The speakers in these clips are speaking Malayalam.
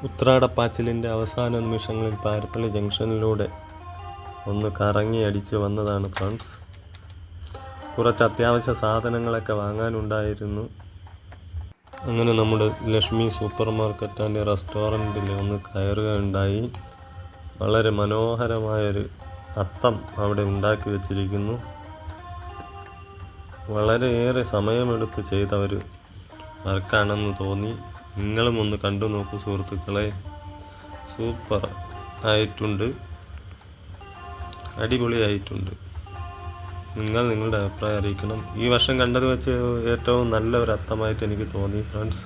ഉത്രാടപ്പാച്ചിലിൻ്റെ അവസാന നിമിഷങ്ങളിൽ പാരിപ്പള്ളി ജംഗ്ഷനിലൂടെ ഒന്ന് കറങ്ങി അടിച്ച് വന്നതാണ് ഫ്രണ്ട്സ്. കുറച്ച് അത്യാവശ്യ സാധനങ്ങളൊക്കെ വാങ്ങാനുണ്ടായിരുന്നു. അങ്ങനെ നമ്മുടെ ലക്ഷ്മി സൂപ്പർ മാർക്കറ്റ് ആൻഡ് റെസ്റ്റോറൻറ്റിൽ ഒന്ന് കയറുകയുണ്ടായി. വളരെ മനോഹരമായൊരു അത്തം അവിടെ ഉണ്ടാക്കി വച്ചിരിക്കുന്നു. വളരെയേറെ സമയമെടുത്ത് ചെയ്ത ഒരു വർക്കാണെന്ന് തോന്നി. നിങ്ങളും ഒന്ന് കണ്ടു നോക്കൂ സുഹൃത്തുക്കളെ. സൂപ്പർ ആയിട്ടുണ്ട്, അടിപൊളിയായിട്ടുണ്ട്. നിങ്ങൾ നിങ്ങളുടെ അഭിപ്രായം അറിയിക്കണം. ഈ വർഷം കണ്ടത് വെച്ച് ഏറ്റവും നല്ല ഒരു അത്തമായിട്ട് എനിക്ക് തോന്നി ഫ്രണ്ട്സ്.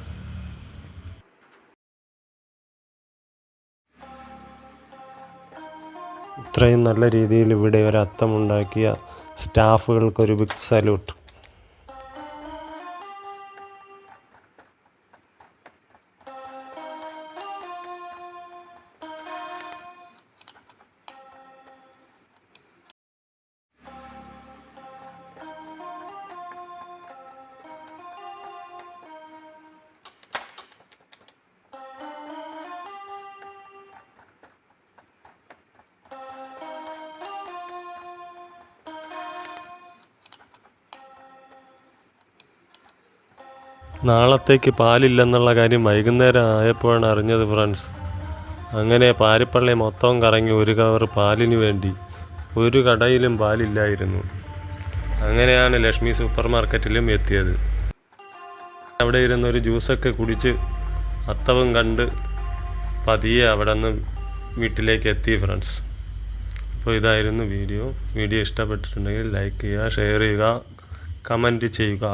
ഇത്രയും നല്ല രീതിയിൽ ഇവിടെ ഒരു അത്തമുണ്ടാക്കിയ സ്റ്റാഫുകൾക്കൊരു ബിഗ് സല്യൂട്ട്. നാളത്തേക്ക് പാലില്ലെന്നുള്ള കാര്യം വൈകുന്നേരം ആയപ്പോഴാണ് അറിഞ്ഞത് ഫ്രണ്ട്സ്. അങ്ങനെ പാരിപ്പള്ളി മൊത്തം കറങ്ങി ഒരു കവർ പാലിന് വേണ്ടി. ഒരു കടയിലും പാലില്ലായിരുന്നു. അങ്ങനെയാണ് ലക്ഷ്മി സൂപ്പർ മാർക്കറ്റിലും എത്തിയത്. അവിടെ ഇരുന്നൊരു ജ്യൂസൊക്കെ കുടിച്ച് അത്തവും കണ്ട് പതിയെ അവിടെ നിന്ന് വീട്ടിലേക്ക് എത്തി ഫ്രണ്ട്സ്. അപ്പോൾ ഇതായിരുന്നു വീഡിയോ. ഇഷ്ടപ്പെട്ടിട്ടുണ്ടെങ്കിൽ ലൈക്ക് ചെയ്യുക, ഷെയർ ചെയ്യുക, കമൻറ്റ് ചെയ്യുക.